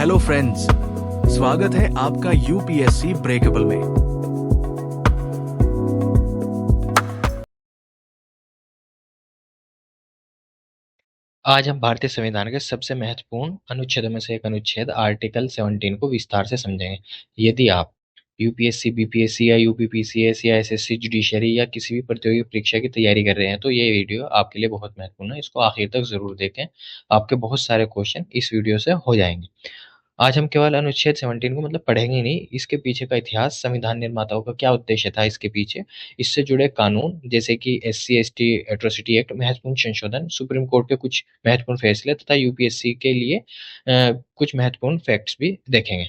Hello friends, स्वागत है आपका यूपीएससी ब्रेकेबल में। आज हम भारतीय संविधान के सबसे महत्वपूर्ण अनुच्छेदों में से एक अनुच्छेद आर्टिकल 17 को विस्तार से समझेंगे। यदि आप यूपीएससी, बीपीएससी या यूपीपीसीएस या एसएससी जुडिशरी या किसी भी प्रतियोगी परीक्षा की तैयारी कर रहे हैं तो ये वीडियो आपके लिए बहुत महत्वपूर्ण है। इसको आखिर तक जरूर देखें, आपके बहुत सारे क्वेश्चन इस वीडियो से हो जाएंगे। आज हम केवल अनुच्छेद 17 को मतलब पढ़ेंगे ही नहीं, इसके पीछे का इतिहास, संविधान निर्माताओं का क्या उद्देश्य था इसके पीछे, इससे जुड़े कानून जैसे कि SC/ST एट्रोसिटी एक्ट, महत्वपूर्ण संशोधन, सुप्रीम कोर्ट के कुछ महत्वपूर्ण फैसले तथा यूपीएससी के लिए कुछ महत्वपूर्ण फैक्ट्स भी देखेंगे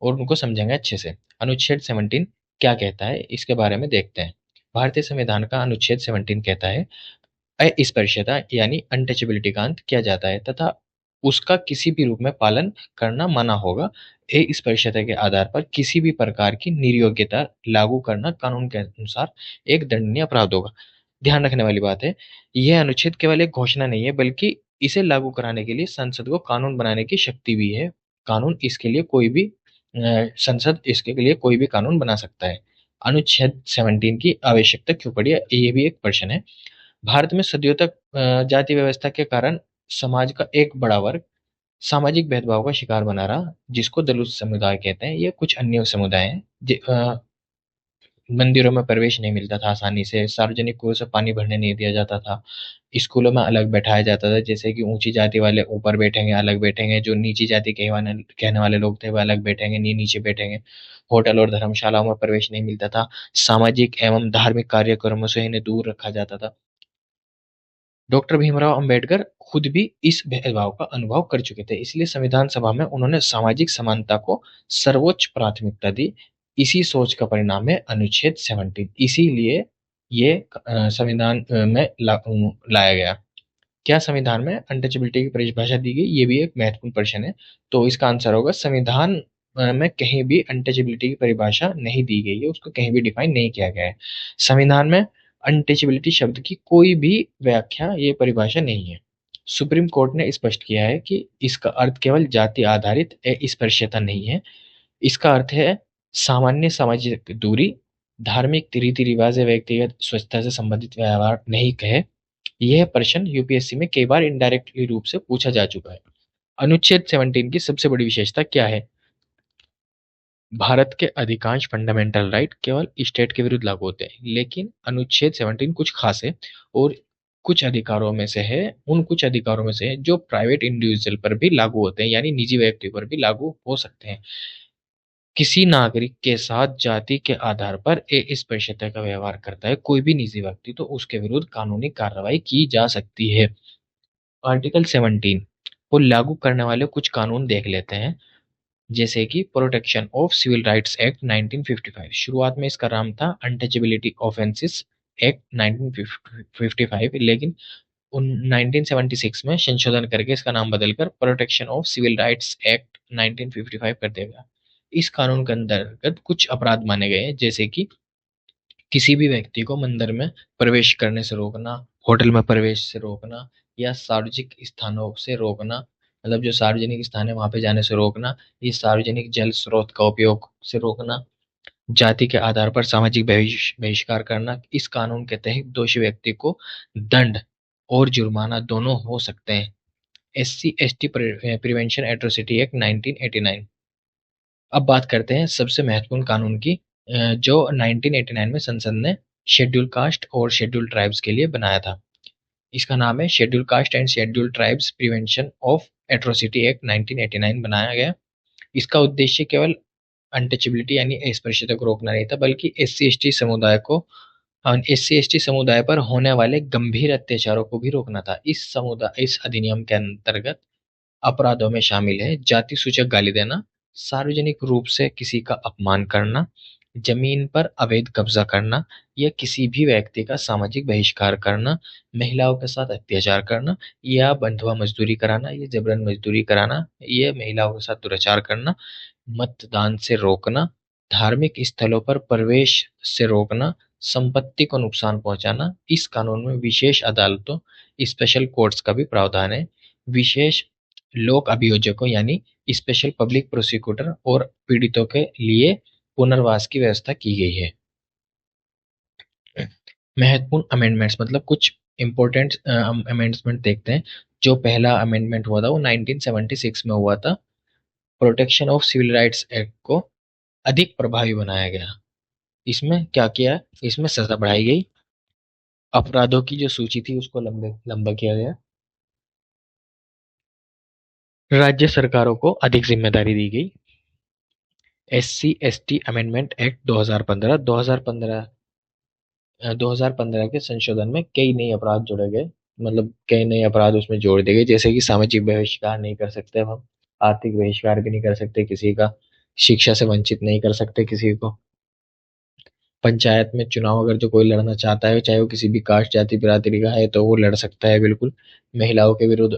और उनको समझेंगे अच्छे से। अनुच्छेद 17 क्या कहता है इसके बारे में देखते हैं। भारतीय संविधान का अनुच्छेद 17 कहता है अस्पृश्यता यानी अनटचेबिलिटी का अंत किया जाता है तथा उसका किसी भी रूप में पालन करना मना होगा। अस्पृश्यता के आधार पर किसी भी प्रकार की निर्योग्यता लागू करना कानून के अनुसार एक दंडनीय अपराध होगा। ध्यान रखने वाली बात है, यह अनुच्छेद केवल एक घोषणा नहीं है बल्कि इसे लागू कराने के लिए संसद को कानून बनाने की शक्ति भी है। कानून इसके लिए कोई भी संसद इसके लिए कोई भी कानून बना सकता है। अनुच्छेद 17 की आवश्यकता क्यों पड़ी है, ये भी एक प्रश्न है। भारत में सदियों तक जाति व्यवस्था के कारण समाज का एक बड़ा वर्ग सामाजिक भेदभाव का शिकार बना रहा, जिसको दलित समुदाय कहते हैं। ये कुछ अन्य समुदाय हैं मंदिरों में प्रवेश नहीं मिलता था आसानी से, सार्वजनिक कुओं से पानी भरने नहीं दिया जाता था, स्कूलों में अलग बैठाया जाता था, जैसे कि ऊंची जाति वाले ऊपर बैठेंगे, अलग बैठेंगे, जो नीची जाति कहने वाले लोग थे वह अलग बैठेंगे, नीचे बैठेंगे। होटल और धर्मशालाओं में प्रवेश नहीं मिलता था। सामाजिक एवं धार्मिक कार्यक्रमों से इन्हें दूर रखा जाता था। डॉक्टर भीमराव अंबेडकर खुद भी इस भेदभाव का अनुभव कर चुके थे, इसलिए संविधान सभा में उन्होंने सामाजिक समानता को सर्वोच्च प्राथमिकता दी। इसी सोच का परिणाम है अनुच्छेद 17। इसीलिए ये संविधान में लाया गया। क्या संविधान में अनटचेबिलिटी की परिभाषा दी गई, ये भी एक महत्वपूर्ण प्रश्न है। तो इसका आंसर होगा संविधान में कहीं भी अनटचेबिलिटी की परिभाषा नहीं दी गई है, उसको कहीं भी डिफाइन नहीं किया गया है। संविधान में अनटचेबिलिटी शब्द की कोई भी व्याख्या, ये परिभाषा नहीं है। सुप्रीम कोर्ट ने स्पष्ट किया है कि इसका अर्थ केवल जाति आधारित अस्पृश्यता नहीं है। इसका अर्थ है सामान्य सामाजिक दूरी, धार्मिक रीति रिवाज या व्यक्तिगत स्वच्छता से संबंधित व्यवहार नहीं कहे। यह प्रश्न यूपीएससी में कई बार इनडायरेक्टली रूप से पूछा जा चुका है। अनुच्छेद 17 की सबसे बड़ी विशेषता क्या है? भारत के अधिकांश फंडामेंटल राइट केवल स्टेट के विरुद्ध लागू होते हैं, लेकिन अनुच्छेद 17 कुछ खास है और कुछ अधिकारों में से है, उन कुछ अधिकारों में से है जो प्राइवेट इंडिविजुअल पर भी लागू होते हैं, यानी निजी व्यक्ति पर भी लागू हो सकते हैं। किसी नागरिक के साथ जाति के आधार पर अस्पृश्यता का व्यवहार करता है कोई भी निजी व्यक्ति, तो उसके विरुद्ध कानूनी कार्रवाई की जा सकती है। आर्टिकल 17 को लागू करने वाले कुछ कानून देख लेते हैं, जैसे कि protection of civil rights act 1955। शुरुआत में इसका नाम था अनटचेबिलिटी ऑफेंसेस एक्ट 1955, लेकिन 1976 में संशोधन करके इसका नाम बदलकर protection of civil rights act 1955 कर दिया गया। इस कानून के अंतर्गत कुछ अपराध माने गए हैं, जैसे कि किसी भी व्यक्ति को मंदिर में प्रवेश करने से रोकना, होटल में प्रवेश से रोकना या सार्वजनिक स्थानों से रोकना, मतलब जो सार्वजनिक स्थान है वहां पे जाने से रोकना, ये सार्वजनिक जल स्रोत का उपयोग से रोकना, जाति के आधार पर सामाजिक बहिष्कार करना। इस कानून के तहत दोषी व्यक्ति को दंड और जुर्माना दोनों हो सकते हैं। SC/ST prevention atrocity act 1989। अब बात करते हैं सबसे महत्वपूर्ण कानून की, जो 1989 में संसद ने शेड्यूल कास्ट और शेड्यूल ट्राइब्स के लिए बनाया था। इसका नाम है schedule caste and schedule tribes prevention of atrocity act 1989 बनाया गया। इसका उद्देश्य केवल अनटचेबिलिटी यानी अस्पृश्यता को रोकना नहीं था, बल्कि SC/ST समुदाय पर होने वाले गंभीर अत्याचारों को भी रोकना था। इस अधिनियम के अंतर्गत अपराधों में शामिल है जाति सूचक गाली देना, सार्वजनिक रूप से किसी का अपमान करना, जमीन पर अवैध कब्जा करना या किसी भी व्यक्ति का सामाजिक बहिष्कार करना, महिलाओं के साथ अत्याचार करना या बंधुआ मजदूरी कराना, या जबरन मजदूरी कराना, या महिलाओं के साथ दुराचार करना, मतदान से रोकना, धार्मिक स्थलों पर प्रवेश से रोकना, संपत्ति को नुकसान पहुंचाना। इस कानून में विशेष अदालतों, स्पेशल कोर्ट्स का भी प्रावधान है। विशेष लोक अभियोजकों यानी स्पेशल पब्लिक प्रोसिक्यूटर और पीड़ितों के लिए पुनर्वास की व्यवस्था की गई है। महत्वपूर्ण अमेंडमेंट्स मतलब कुछ इंपॉर्टेंट अमेंडमेंट देखते हैं। जो पहला अमेंडमेंट हुआ था वो 1976 में हुआ था। Protection of civil rights act को अधिक प्रभावी बनाया गया। इसमें क्या किया? इसमें सजा बढ़ाई गई। अपराधों की जो सूची थी उसको लंबे लंबा किया गया। राज्य सरकारों को अधिक जिम्मेदारी दी गई। एससी एसटी अमेंडमेंट एक्ट 2015 2015 के संशोधन में कई नए अपराध जोड़े गए। मतलब कई नए अपराध उसमें जोड़ दिए गए, जैसे कि सामाजिक बहिष्कार नहीं कर सकते अब हम, आर्थिक बहिष्कार भी नहीं कर सकते किसी का, शिक्षा से वंचित नहीं कर सकते किसी को, पंचायत में चुनाव अगर जो कोई लड़ना चाहता है चाहे वो किसी भी कास्ट जाति बिरादरी का है तो वो लड़ सकता है बिल्कुल। महिलाओं के विरुद्ध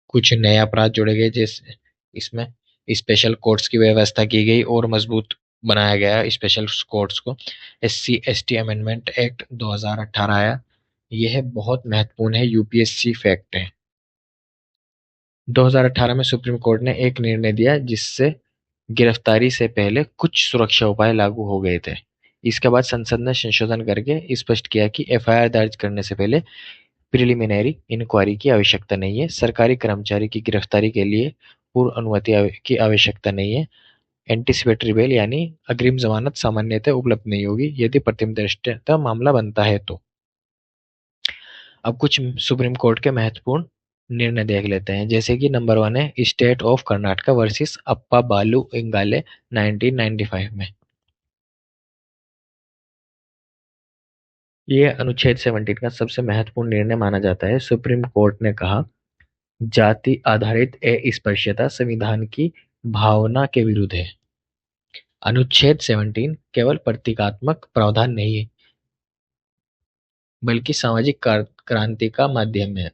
कुछ नए अपराध जोड़े गए, जैसे इसमें स्पेशल कोर्ट्स की व्यवस्था की गई और मजबूत बनाया गया स्पेशल कोर्ट्स को। एससी एसटी अमेंडमेंट एक्ट 2018 आया। यह बहुत महत्वपूर्ण है, यूपीएससी फैक्ट है। 2018 में सुप्रीम कोर्ट ने एक निर्णय दिया जिससे गिरफ्तारी से पहले कुछ सुरक्षा उपाय लागू हो गए थे। इसके बाद संसद ने संशोधन करके स्पष्ट किया कि एफआईआर दर्ज करने से पहले प्रिलिमिनरी इंक्वायरी की आवश्यकता नहीं है। सरकारी कर्मचारी की गिरफ्तारी के लिए पूर्व अनुमति की आवश्यकता नहीं है। एंटीसिपेटरी बेल यानी अग्रिम जमानत सामान्यतः उपलब्ध नहीं होगी यदि प्रथम दृष्टया मामला बनता है तो। अब कुछ सुप्रीम कोर्ट के महत्वपूर्ण निर्णय देख लेते हैं, जैसे कि नंबर 1 है स्टेट ऑफ कर्नाटका वर्सेस अप्पा बालू इंगाले 1995 में। ये अनुच्छेद 17 का सबसे महत्वपूर्ण निर्णय माना जाता है। सुप्रीम कोर्ट ने कहा जाति आधारित अस्पृश्यता संविधान की भावना के विरुद्ध है। अनुच्छेद 17 केवल प्रतीकात्मक प्रावधान नहीं है बल्कि सामाजिक क्रांति का माध्यम है।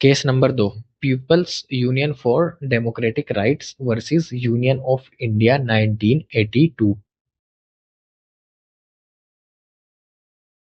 Case number 2 people's union for democratic rights versus union of India 1982।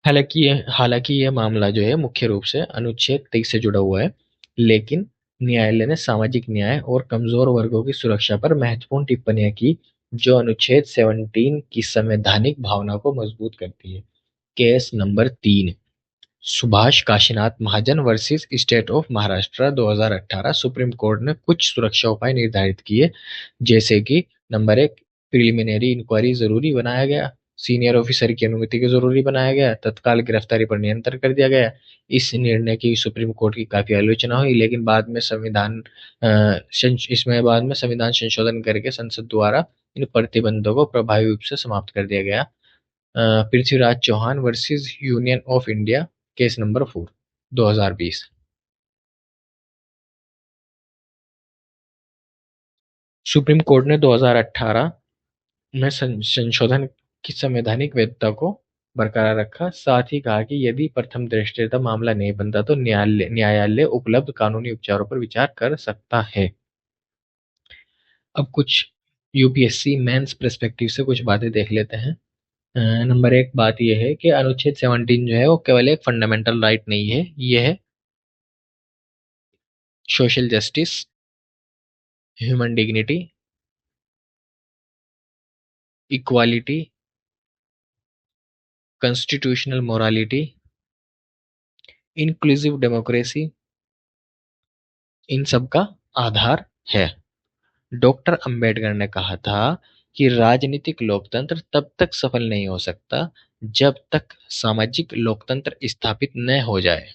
हालांकि यह मामला जो है मुख्य रूप से अनुच्छेद 23 से जुड़ा हुआ है, लेकिन न्यायालय ने सामाजिक न्याय और कमजोर वर्गों की सुरक्षा पर महत्वपूर्ण टिप्पणियां की जो अनुच्छेद 17 की संवैधानिक भावना को मजबूत करती है। Case number 3 Subhash Kashinath Mahajan versus state of Maharashtra 2018। Supreme court ने कुछ सुरक्षा उपाय निर्धारित किए, जैसे कि नंबर 1 प्रिलिमिनरी इंक्वायरी जरूरी बनाया गया, सीनियर ऑफिसर की अनुमति को जरूरी बनाया गया, तत्काल गिरफ्तारी पर नियंत्रण कर दिया गया। इस निर्णय की सुप्रीम कोर्ट की काफी आलोचना हुई, लेकिन बाद में संविधान संशोधन करके संसद द्वारा इन प्रतिबंधों को प्रभावी रूप से समाप्त कर दिया गया। Prithviraj Chauhan versus union of India case number 4 2020। Supreme court ने 2018 में संशोधन की संवैधानिक वैधता को बरकरार रखा, साथ ही कहा कि यदि प्रथम दृष्टया मामला नहीं बनता तो न्यायालय उपलब्ध कानूनी उपचारों पर विचार कर सकता है। अब कुछ यूपीएससी मेंस पर्सपेक्टिव से कुछ बातें देख लेते हैं। नंबर 1 बात यह है कि अनुच्छेद 17 जो है वो केवल एक फंडामेंटल राइट नहीं है, यह है social justice, human dignity, equality, constitutional morality, inclusive democracy, इन सब का आधार है। डॉक्टर अंबेडकर ने कहा था कि राजनीतिक लोकतंत्र तब तक सफल नहीं हो सकता जब तक सामाजिक लोकतंत्र स्थापित न हो जाए।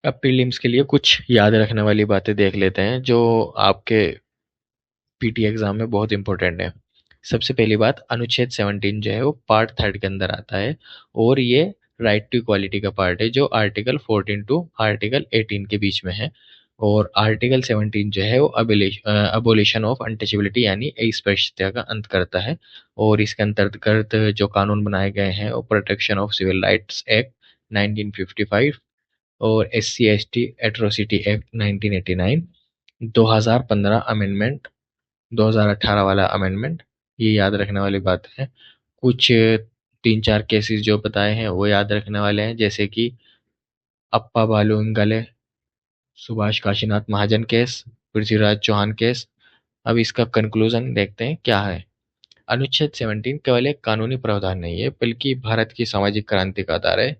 अब प्रीलिम्स के लिए कुछ याद रखने वाली बातें देख लेते हैं जो आपके पीटी एग्जाम में बहुत इंपॉर्टेंट है। सबसे पहली बात, अनुच्छेद 17 जो है वो पार्ट 3 के अंदर आता है और ये राइट टू इक्वालिटी का पार्ट है जो आर्टिकल 14 टू आर्टिकल 18 के बीच में है। और आर्टिकल 17 जो है वो अबोलिशन ऑफ अनटचेबिलिटी यानी अस्पृश्यता का अंत करता है। और इसके अंतर्गत जो कानून बनाए गए हैं वो protection of civil rights act 1955 और SC ST atrocity act 1989, 2015 amendment, 2018 वाला अमेंडमेंट, ये याद रखने वाली बात है। कुछ 3-4 केसेस जो बताए हैं वो याद रखने वाले हैं, जैसे कि अप्पा बालू इंगले, सुभाष काशीनाथ महाजन केस, पृथ्वीराज चौहान केस। अब इसका कंक्लूजन देखते हैं क्या है। अनुच्छेद 17 केवल एक कानूनी प्रावधान नहीं है, बल्कि भारत की सामाजिक क्रांति का आधार है।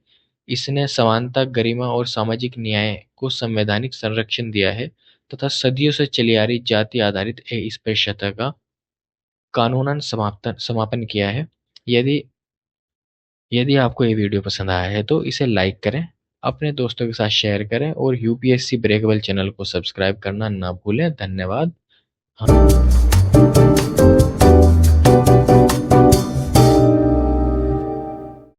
इसने समानता, गरिमा और सामाजिक न्याय को संवैधानिक संरक्षण दिया है तथा सदियों से चली आ रही जाति आधारित अस्पृश्यता का कानूनन समापन किया है। यदि यदि आपको ये वीडियो पसंद आया है तो इसे लाइक करें, अपने दोस्तों के साथ शेयर करें और यूपीएससी ब्रेकेबल चैनल को सब्सक्राइब करना ना भूलें। धन्यवाद। हाँ।